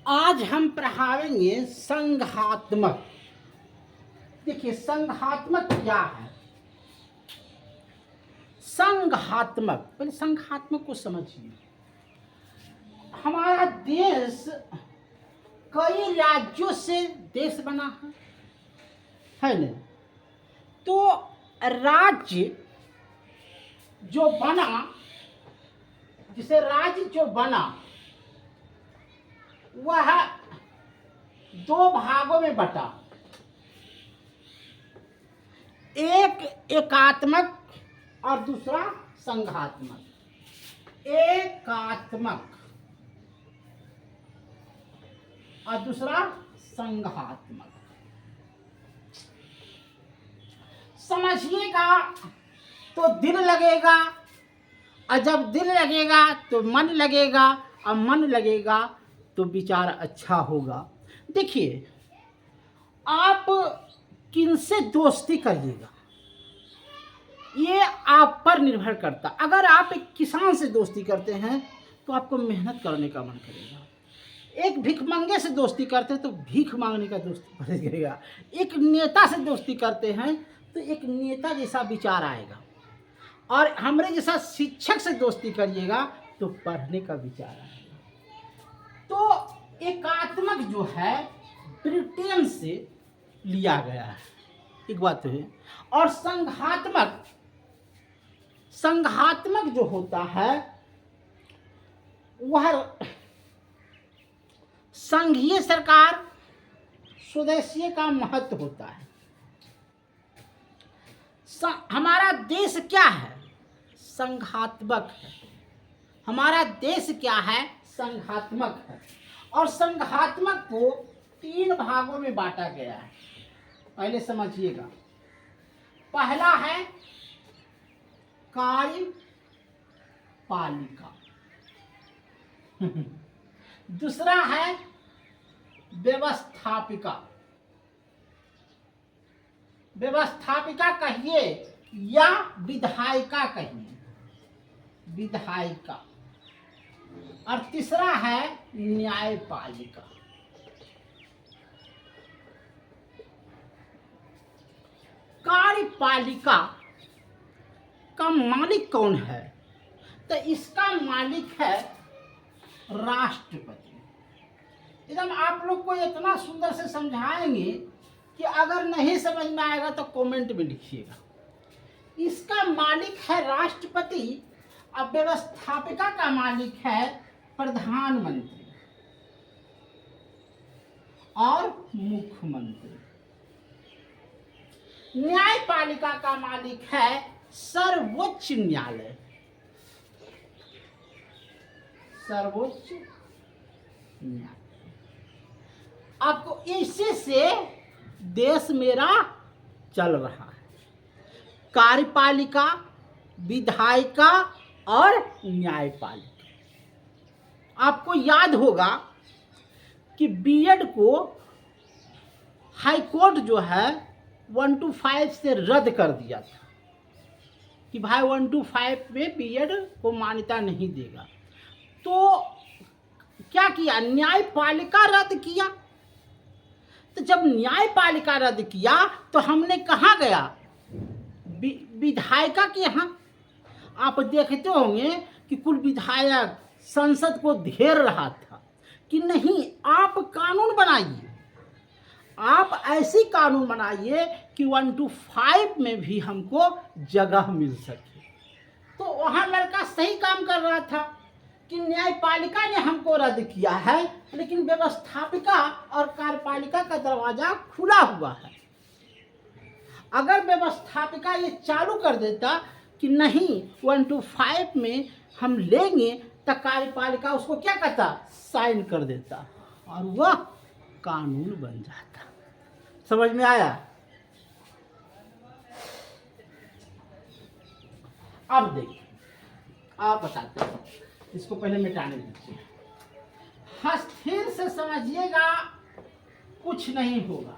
आज हम पढ़ाएंगे संघात्मक। देखिए संघात्मक क्या है। संघात्मक, पहले संघात्मक को समझिए। हमारा देश कई राज्यों से देश बना है ना। तो राज्य जो बना, जिसे राज्य जो बना वह दो भागों में बटा। एक एकात्मक और दूसरा संघात्मक। एकात्मक और दूसरा संघात्मक। समझिएगा तो दिल लगेगा, और जब दिल लगेगा तो मन लगेगा, और मन लगेगा तो विचार अच्छा होगा। देखिए आप किनसे दोस्ती करिएगा ये आप पर निर्भर करता। अगर आप एक किसान से दोस्ती करते हैं तो आपको मेहनत करने का मन करेगा। एक भिखमंगे से दोस्ती करते हैं तो भीख मांगने का दोस्ती करेगा। एक नेता से दोस्ती करते हैं तो एक नेता जैसा विचार आएगा। और हमारे जैसा शिक्षक से दोस्ती करिएगा तो पढ़ने का विचार आएगा। तो एकात्मक जो है ब्रिटेन से लिया गया है, एक बात तो है। और संघात्मक जो होता है वह संघीय सरकार, स्वदेशीय का महत्व होता है। हमारा देश क्या है? संघात्मक है। हमारा देश क्या है? संघात्मक है। और संघात्मक को तीन भागों में बांटा गया है। पहले समझिएगा। पहला है कार्यपालिका, दूसरा है व्यवस्थापिका। व्यवस्थापिका कहिए या विधायिका कहिए, विधायिका। और तीसरा है न्यायपालिका। कार्यपालिका का मालिक कौन है? तो इसका मालिक है राष्ट्रपति। एकदम आप लोग को इतना सुंदर से समझाएंगे कि अगर नहीं समझ में आएगा तो कमेंट में लिखिएगा। इसका मालिक है राष्ट्रपति, और व्यवस्थापिका का मालिक है प्रधानमंत्री और मुख्यमंत्री। न्यायपालिका का मालिक है सर्वोच्च न्यायालय। सर्वोच्च न्यायालय। आपको इसी से देश मेरा चल रहा है। कार्यपालिका, विधायिका और न्यायपालिका। आपको याद होगा कि बीएड को हाई कोर्ट जो है 125 से रद्द कर दिया था कि भाई 125 में बीएड को मान्यता नहीं देगा। तो क्या किया? न्यायपालिका रद्द किया। तो जब न्यायपालिका रद्द किया तो हमने कहाँ गया? विधायिका के यहाँ। आप देखते होंगे कि कुल विधायक संसद को घेर रहा था कि नहीं, आप कानून बनाइए, आप ऐसी कानून बनाइए कि 125 में भी हमको जगह मिल सके। तो वहाँ लड़का सही काम कर रहा था कि न्यायपालिका ने हमको रद्द किया है, लेकिन व्यवस्थापिका और कार्यपालिका का दरवाजा खुला हुआ है। अगर व्यवस्थापिका ये चालू कर देता कि नहीं 125 में हम लेंगे, तो कार्यपालिका उसको क्या करता? साइन कर देता और वह कानून बन जाता। समझ में आया? अब देखिए, आप बताते हैं, इसको पहले मिटाने दीजिए। स्थिर से समझिएगा, कुछ नहीं होगा।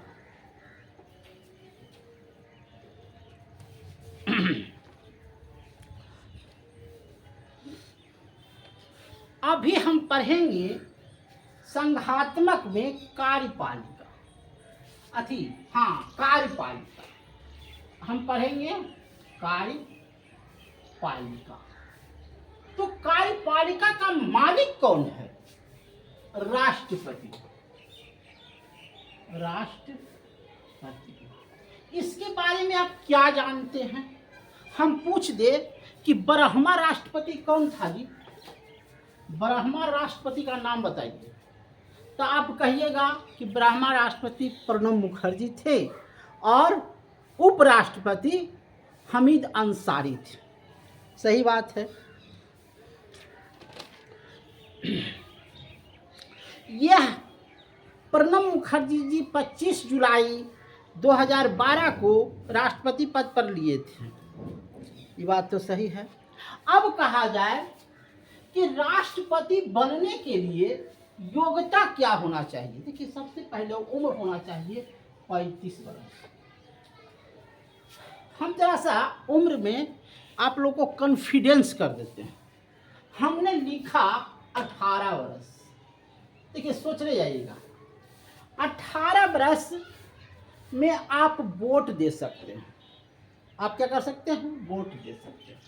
अभी हम पढ़ेंगे संघात्मक में कार्यपालिका, हाँ कार्यपालिका, हम पढ़ेंगे कार्यपालिका। तो कार्यपालिका का मालिक कौन है? राष्ट्रपति। राष्ट्रपति, इसके बारे में आप क्या जानते हैं? हम पूछ दे कि ब्रह्मा राष्ट्रपति कौन था जी? ब्रह्मा राष्ट्रपति का नाम बताइए। तो आप कहिएगा कि ब्रह्मा राष्ट्रपति प्रणब मुखर्जी थे और उपराष्ट्रपति हमीद अंसारी थे। सही बात है। यह प्रणब मुखर्जी जी 25 जुलाई 2012 को राष्ट्रपति पद पर लिए थे। ये बात तो सही है। अब कहा जाए कि राष्ट्रपति बनने के लिए योग्यता क्या होना चाहिए? देखिए, सबसे पहले उम्र होना चाहिए 35 वर्ष। हम जरा सा उम्र में आप लोग को कॉन्फिडेंस कर देते हैं। हमने लिखा 18 वर्ष। देखिए, सोच ले जाइएगा, 18 वर्ष में आप वोट दे सकते हैं। आप क्या कर सकते हैं? वोट दे सकते हैं।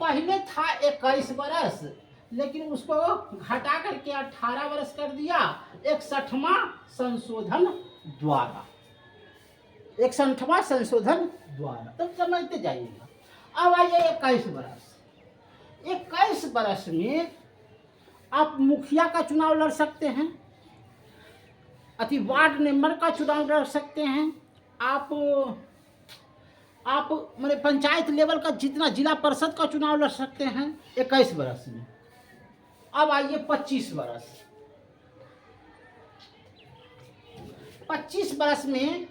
पहले था 21 वर्ष, लेकिन उसको घटा करके 18 वर्ष कर दिया 61वां संशोधन द्वारा। 61वां संशोधन द्वारा। तब समझते जाइएगा। अब आइए 21 वर्ष। 21 वर्ष में आप मुखिया का चुनाव लड़ सकते हैं, वार्ड मेंबर का चुनाव लड़ सकते हैं, आप मेरे पंचायत लेवल का जितना जिला परिषद का चुनाव लड़ सकते हैं 21 वर्ष में। अब आइए 25 वर्ष। 25 वर्ष में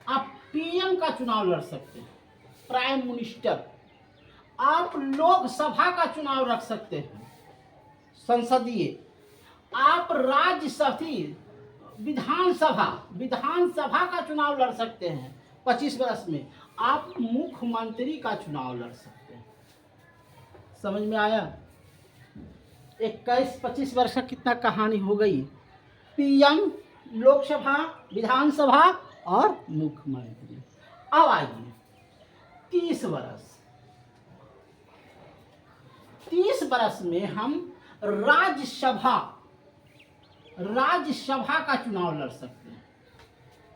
आप पीएम का चुनाव लड़ सकते हैं, प्राइम मिनिस्टर। आप लोकसभा का चुनाव रख सकते हैं, संसदीय। आप राज्यसभा विधानसभा का चुनाव लड़ सकते हैं 25 वर्ष में। आप मुख्यमंत्री का चुनाव लड़ सकते हैं। समझ में आया? 21-25 वर्ष का कितना कहानी हो गई? पीएम, लोकसभा, विधानसभा और मुख्यमंत्री। अब आइए 30 वर्ष। 30 वर्ष में हम राज्यसभा का चुनाव लड़ सकते हैं।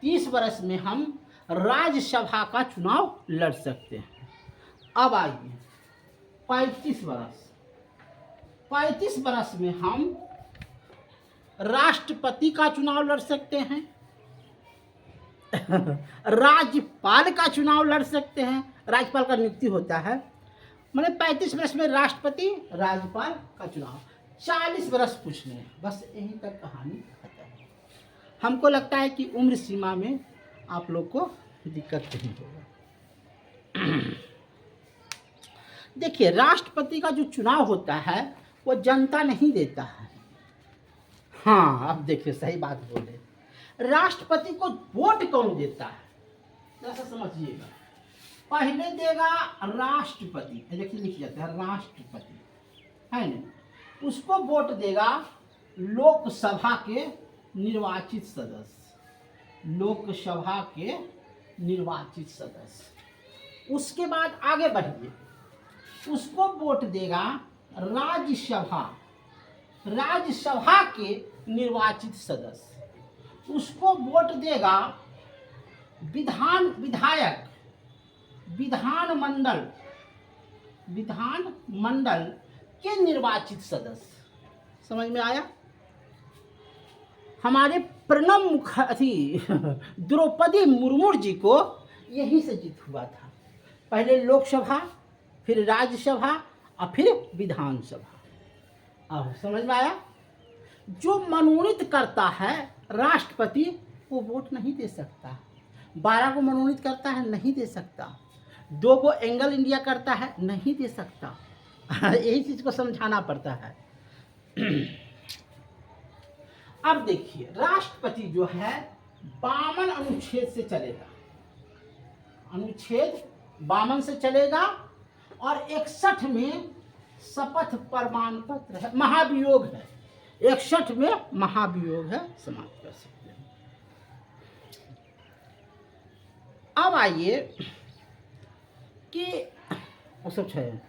30 वर्ष में हम राज्यसभा का चुनाव लड़ सकते हैं। अब आइए 35 वर्ष। 35 वर्ष में हम राष्ट्रपति का चुनाव लड़ सकते हैं, राज्यपाल का चुनाव लड़ सकते हैं। राज्यपाल का नियुक्ति होता है। मैंने 35 वर्ष में राष्ट्रपति, राज्यपाल का चुनाव। 40 वर्ष पूछने हैं, बस यहीं तक कहानी खत्म है। हमको लगता है कि उम्र सीमा में आप लोग को दिक्कत नहीं होगा। देखिए, राष्ट्रपति का जो चुनाव होता है वो जनता नहीं देता है। हाँ, अब देखिए, सही बात बोले। राष्ट्रपति को वोट कौन देता है? जैसा समझिएगा, पहले देगा राष्ट्रपति। देखिए, लिख जाता है राष्ट्रपति, है ना? उसको वोट देगा लोकसभा के निर्वाचित सदस्य। लोकसभा के निर्वाचित सदस्य। उसके बाद आगे बढ़िए, उसको वोट देगा राज्यसभा के निर्वाचित सदस्य। उसको वोट देगा विधानमंडल के निर्वाचित सदस्य। समझ में आया? हमारे प्रणब मुखर्जी द्रौपदी मुर्मू जी को यहीं से जीत हुआ था। पहले लोकसभा, फिर राज्यसभा और फिर विधानसभा। अब समझ में आया? जो मनोनीत करता है राष्ट्रपति, वो वोट नहीं दे सकता। 12 को मनोनीत करता है, नहीं दे सकता। 2 को एंगल इंडिया करता है, नहीं दे सकता। यही चीज को समझाना पड़ता है। अब देखिए, राष्ट्रपति जो है 52 अनुच्छेद से चलेगा। अनुच्छेद 52 से चलेगा और 61 में शपथ प्रमाण पत्र है, महाभियोग है। 61 में महाभियोग है, समाप्त कर सकते हैं। अब आइए कि वो सब है,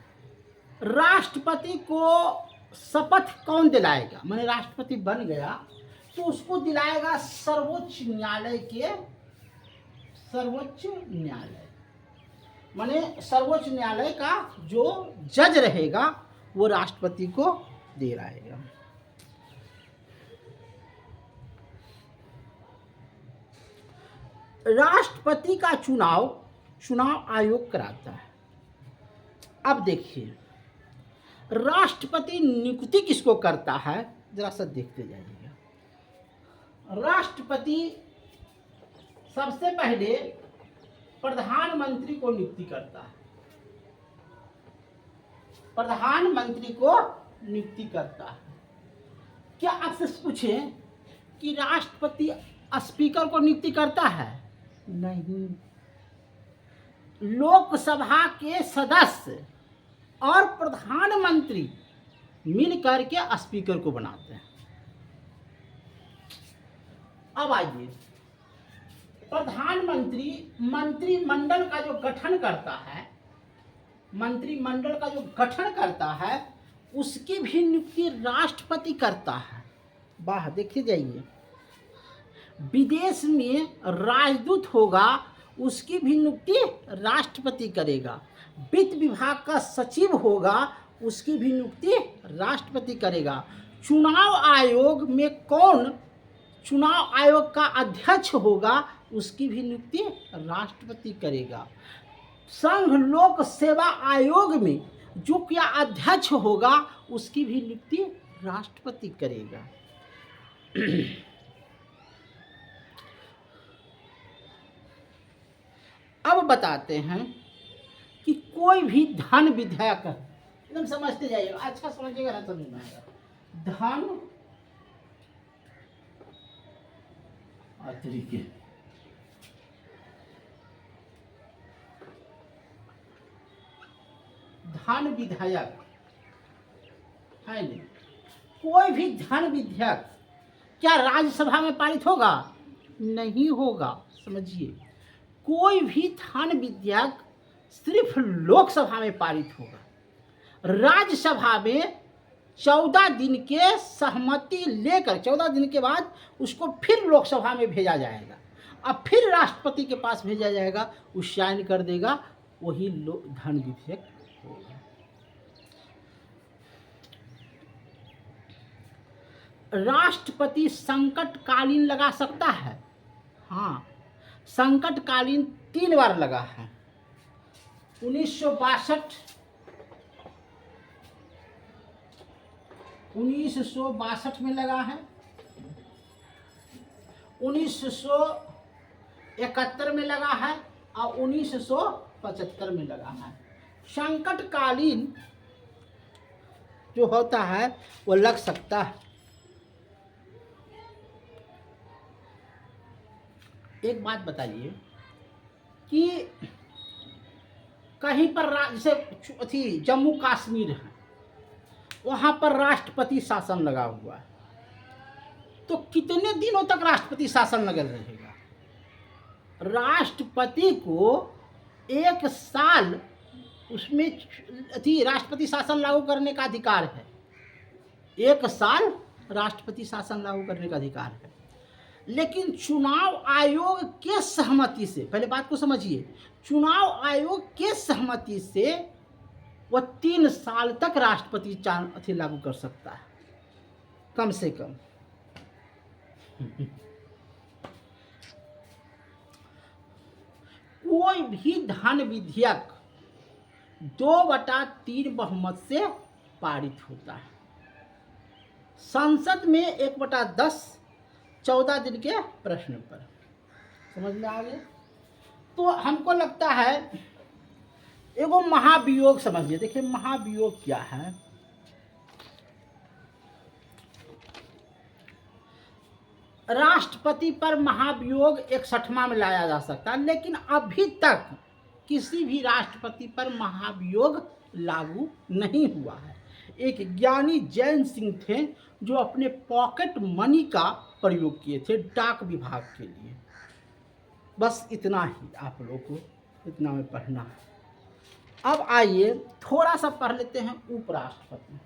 राष्ट्रपति को शपथ कौन दिलाएगा? माने राष्ट्रपति बन गया तो उसको दिलाएगा सर्वोच्च न्यायालय के सर्वोच्च न्यायालय, माने सर्वोच्च न्यायालय का जो जज रहेगा वो राष्ट्रपति को दिलाएगा। राष्ट्रपति का चुनाव आयोग कराता है। अब देखिए राष्ट्रपति नियुक्ति किसको करता है, जरा सा देखते जाइएगा। राष्ट्रपति सबसे पहले प्रधानमंत्री को नियुक्ति करता है, प्रधानमंत्री को नियुक्ति करता है। क्या आपसे पूछें कि राष्ट्रपति स्पीकर को नियुक्ति करता है? नहीं, लोकसभा के सदस्य और प्रधानमंत्री मिलकर के स्पीकर को बनाते हैं। अब आइए, प्रधानमंत्री मंत्रिमंडल का जो गठन करता है, मंत्रिमंडल का जो गठन करता है उसकी भी नियुक्ति राष्ट्रपति करता है। वाह, देखिए जाइए, विदेश में राजदूत होगा उसकी भी नियुक्ति राष्ट्रपति करेगा, वित्त विभाग का सचिव होगा उसकी भी नियुक्ति राष्ट्रपति करेगा, चुनाव आयोग में कौन चुनाव आयोग का अध्यक्ष होगा उसकी भी नियुक्ति राष्ट्रपति करेगा, संघ लोक सेवा आयोग में जो क्या अध्यक्ष होगा उसकी भी नियुक्ति राष्ट्रपति करेगा। अब बताते हैं कि कोई भी धन विधेयक, एकदम समझते जाइएगा, अच्छा समझिएगा ना, समझ में आएगा। धन विधेयक है नहीं, कोई भी धन विधेयक क्या राज्यसभा में पारित होगा? नहीं होगा। समझिए, कोई भी धन विधेयक सिर्फ लोकसभा में पारित होगा। राज्यसभा में 14 दिन के सहमति लेकर 14 दिन के बाद उसको फिर लोकसभा में भेजा जाएगा, अब फिर राष्ट्रपति के पास भेजा जाएगा, वो साइन कर देगा, वही धन विधेयक होगा। राष्ट्रपति संकटकालीन लगा सकता है। हाँ, संकटकालीन 3 बार लगा है। 1962 में लगा है, 1971 में लगा है और 1975 में लगा है। संकटकालीन जो होता है वो लग सकता है। एक बात बताइए कि कहीं पर जैसे जम्मू कश्मीर है, वहाँ पर राष्ट्रपति शासन लगा हुआ है, तो कितने दिनों तक राष्ट्रपति शासन लगा रहेगा? राष्ट्रपति को 1 साल उसमें राष्ट्रपति शासन लागू करने का अधिकार है। 1 साल राष्ट्रपति शासन लागू करने का अधिकार है, लेकिन चुनाव आयोग के सहमति से, पहले बात को समझिए, चुनाव आयोग के सहमति से वह 3 साल तक राष्ट्रपति लागू कर सकता है, कम से कम। कोई भी धन विधेयक 2/3 बहुमत से पारित होता है। संसद में 1/10 14 दिन के प्रश्न पर। समझ में आ गया? तो हमको लगता है एगो महाभियोग समझिए। देखिए महाभियोग क्या है। राष्ट्रपति पर महाभियोग 61वां में लाया जा सकता है, लेकिन अभी तक किसी भी राष्ट्रपति पर महाभियोग लागू नहीं हुआ है। एक ज्ञानी जैन सिंह थे जो अपने पॉकेट मनी का प्रयोग किए थे डाक विभाग के लिए। बस इतना ही आप लोगों को इतना में पढ़ना है। अब आइए थोड़ा सा पढ़ लेते हैं उपराष्ट्रपति।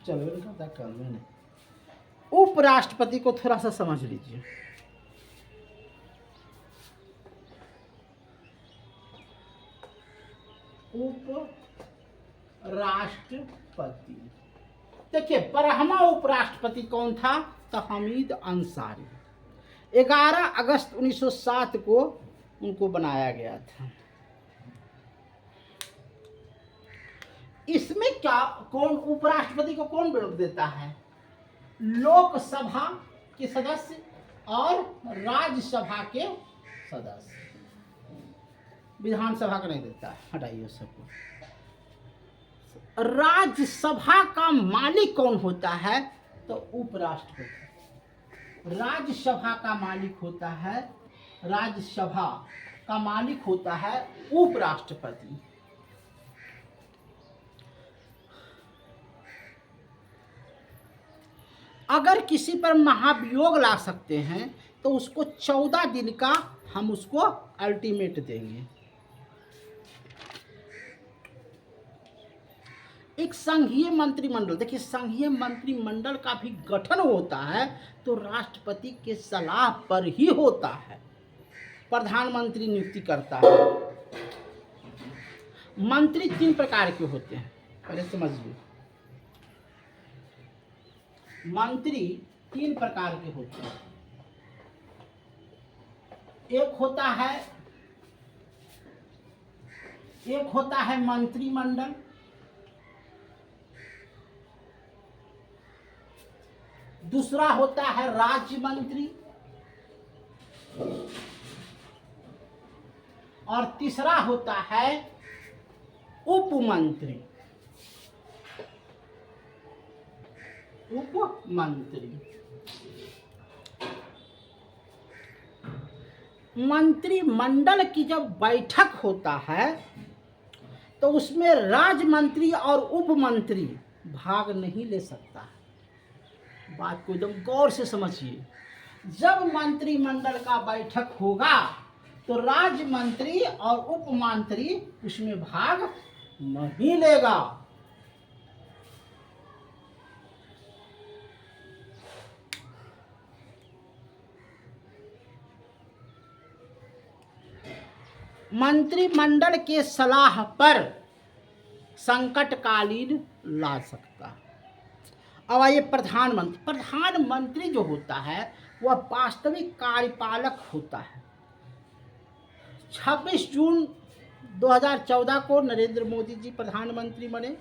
चलो इनका काम में नहीं। उपराष्ट्रपति को थोड़ा सा समझ लीजिए। उपराष्ट्रपति देखिए, प्रथमा उपराष्ट्रपति कौन था? तो हमीद अंसारी। 11 अगस्त 1907 को उनको बनाया गया था। इसमें क्या कौन उपराष्ट्रपति को कौन नियुक्त देता है? लोकसभा के सदस्य और राज्यसभा के सदस्य। विधानसभा का नहीं देता है, हटाइए सबको। राज्यसभा का मालिक कौन होता है? तो उपराष्ट्रपति। राज्यसभा का मालिक होता है, राज्यसभा का मालिक होता है उपराष्ट्रपति। अगर किसी पर महाभियोग ला सकते हैं तो उसको 14 दिन का हम उसको अल्टीमेट देंगे। एक संघीय मंत्रिमंडल, देखिए संघीय मंत्रिमंडल का भी गठन होता है तो राष्ट्रपति के सलाह पर ही होता है। प्रधानमंत्री नियुक्ति करता है। मंत्री 3 प्रकार के होते हैं, पहले समझिए। मंत्री 3 प्रकार के होते हैं। एक होता है मंत्रिमंडल, दूसरा होता है राज्य मंत्री और तीसरा होता है उपमंत्री। मंत्रिमंडल की जब बैठक होता है तो उसमें राज्य मंत्री और उपमंत्री भाग नहीं ले सकता है। बात को एकदम गौर से समझिए। जब मंत्रिमंडल का बैठक होगा तो राज्य मंत्री और उपमंत्री उसमें भाग नहीं लेगा। मंत्रिमंडल के सलाह पर संकटकालीन ला सकता है। अब आइए प्रधानमंत्री जो होता है वह वास्तविक कार्यपालक होता है। 26 जून 2014 को नरेंद्र मोदी जी प्रधानमंत्री बने।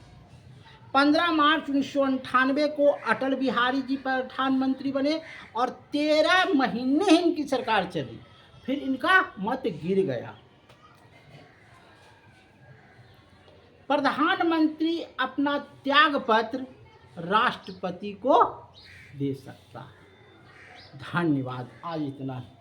15 मार्च 1998 को अटल बिहारी जी प्रधानमंत्री बने और 13 महीने इनकी सरकार चली, फिर इनका मत गिर गया। प्रधानमंत्री अपना त्याग पत्र राष्ट्रपति को दे सकता है। धन्यवाद। आज इतना ही।